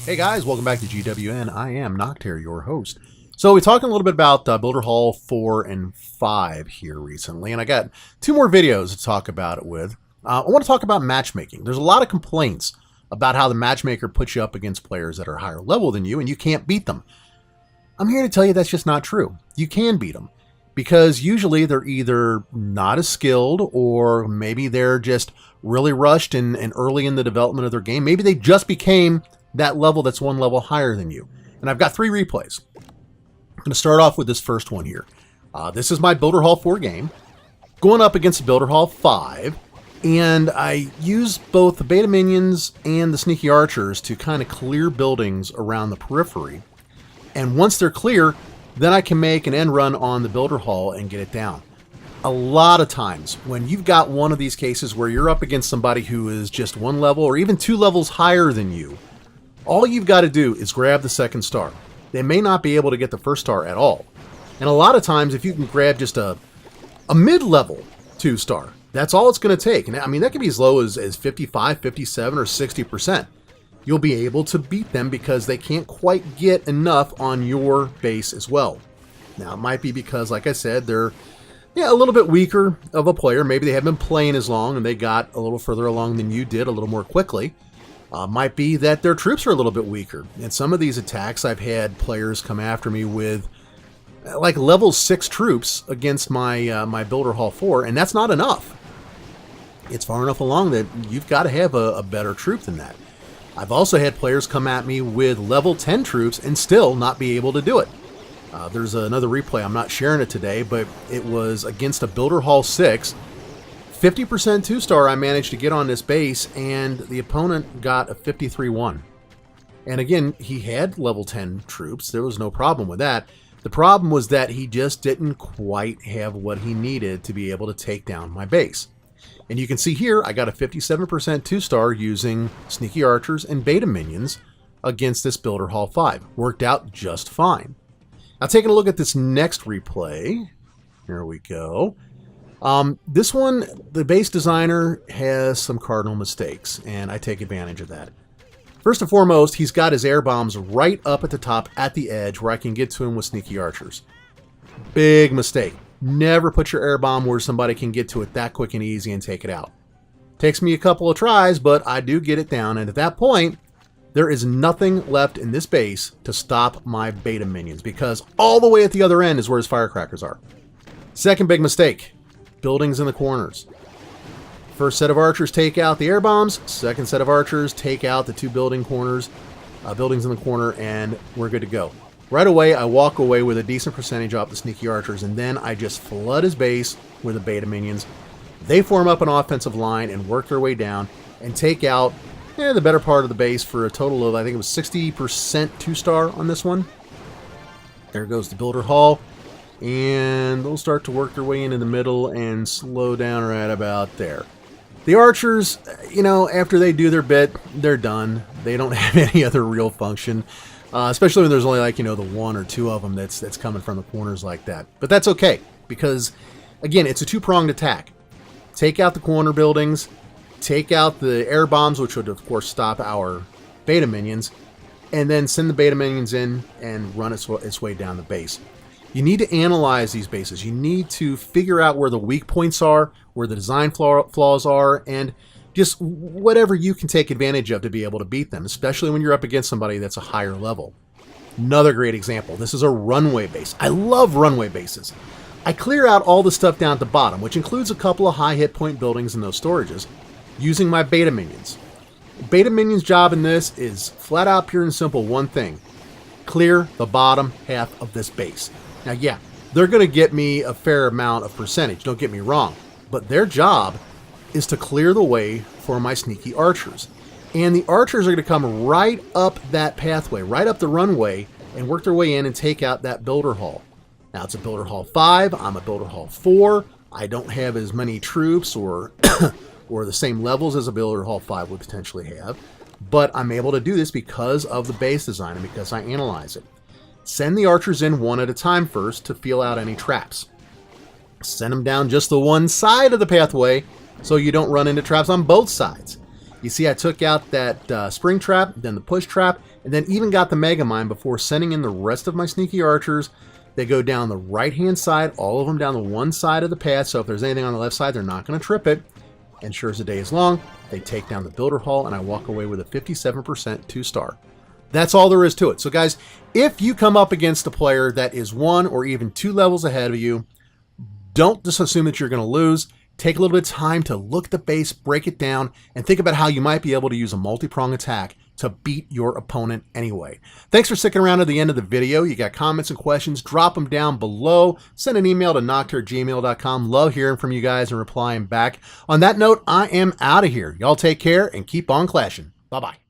Hey guys, welcome back to GWN. I am Noctair, your host. So we're talking a little bit about Builder Hall 4 and 5 here recently, and I got two more videos to talk about it with. I want to talk about matchmaking. There's a lot of complaints about how the matchmaker puts you up against players that are higher level than you, and you can't beat them. I'm here to tell you that's just not true. You can beat them, because usually they're either not as skilled, or maybe they're just really rushed and early in the development of their game. Maybe they just became that level that's one level higher than you. And I've got three replays. I'm going to start off with this first one here. This is my Builder Hall 4 game, going up against Builder Hall 5, and I use both the beta minions and the sneaky archers to kind of clear buildings around the periphery. And once they're clear, then I can make an end run on the Builder Hall and get it down. A lot of times, when you've got one of these cases where you're up against somebody who is just one level or even two levels higher than you, all you've got to do is grab the second star. They may not be able to get the first star at all. And a lot of times, if you can grab just a mid-level 2-star, that's all it's going to take. And I mean, that can be as low as 55, 57, or 60%. You'll be able to beat them because they can't quite get enough on your base as well. Now, it might be because, like I said, they're a little bit weaker of a player. Maybe they haven't been playing as long and they got a little further along than you did, a little more quickly. Might be that their troops are a little bit weaker. In some of these attacks, I've had players come after me with like level 6 troops against my my Builder Hall 4, and that's not enough. It's far enough along that you've got to have a better troop than that. I've also had players come at me with level 10 troops and still not be able to do it. There's another replay. I'm not sharing it today, but it was against a Builder Hall 6. 50% 2-star I managed to get on this base, and the opponent got a 53-1. And again, he had level 10 troops. There was no problem with that. The problem was that he just didn't quite have what he needed to be able to take down my base. And you can see here, I got a 57% 2-star using sneaky archers and beta minions against this Builder Hall 5. Worked out just fine. Now, taking a look at this next replay. Here we go. This one, the base designer has some cardinal mistakes, and I take advantage of that. First and foremost, he's got his air bombs right up at the top at the edge where I can get to him with sneaky archers. Big mistake. Never put your air bomb where somebody can get to it that quick and easy and take it out. Takes me a couple of tries, but I do get it down, and at that point, there is nothing left in this base to stop my beta minions, because all the way at the other end is where his firecrackers are. Second big mistake. Buildings in the corners. First set of archers take out the air bombs. Second set of archers take out the two buildings in the corner, and we're good to go. Right away, I walk away with a decent percentage off the sneaky archers, and then I just flood his base with the beta minions. They form up an offensive line and work their way down and take out the better part of the base for a total of, I think it was 60% 2-star on this one. There goes the Builder Hall. And they'll start to work their way into the middle and slow down right about there. The archers, after they do their bit, they're done. They don't have any other real function, especially when there's only the one or two of them that's coming from the corners like that. But that's okay, because, again, it's a two-pronged attack. Take out the corner buildings, take out the air bombs, which would, of course, stop our beta minions, and then send the beta minions in and run its way down the base. You need to analyze these bases. You need to figure out where the weak points are, where the design flaws are, and just whatever you can take advantage of to be able to beat them, especially when you're up against somebody that's a higher level. Another great example. This is a runway base. I love runway bases. I clear out all the stuff down at the bottom, which includes a couple of high hit point buildings in those storages, using my beta minions. Beta minions' job in this is flat out, pure and simple, one thing. Clear the bottom half of this base. Now, yeah, they're going to get me a fair amount of percentage, don't get me wrong, but their job is to clear the way for my sneaky archers. And the archers are going to come right up that pathway, right up the runway, and work their way in and take out that Builder Hall. Now, it's a Builder Hall 5, I'm a Builder Hall 4, I don't have as many troops or the same levels as a Builder Hall 5 would potentially have, but I'm able to do this because of the base design and because I analyze it. Send the archers in one at a time first to feel out any traps. Send them down just the one side of the pathway so you don't run into traps on both sides. You see, I took out that spring trap, then the push trap, and then even got the Mega Mine before sending in the rest of my sneaky archers. They go down the right-hand side, all of them down the one side of the path, so if there's anything on the left side, they're not going to trip it. And sure as the day is long, they take down the Builder Hall, and I walk away with a 57% 2-star. That's all there is to it. So guys, if you come up against a player that is 1 or even 2 levels ahead of you, don't just assume that you're going to lose. Take a little bit of time to look at the base, break it down, and think about how you might be able to use a multi-prong attack to beat your opponent anyway. Thanks for sticking around to the end of the video. You got comments and questions, drop them down below. Send an email to nocturne@gmail.com. Love hearing from you guys and replying back. On that note, I am out of here. Y'all take care and keep on clashing. Bye-bye.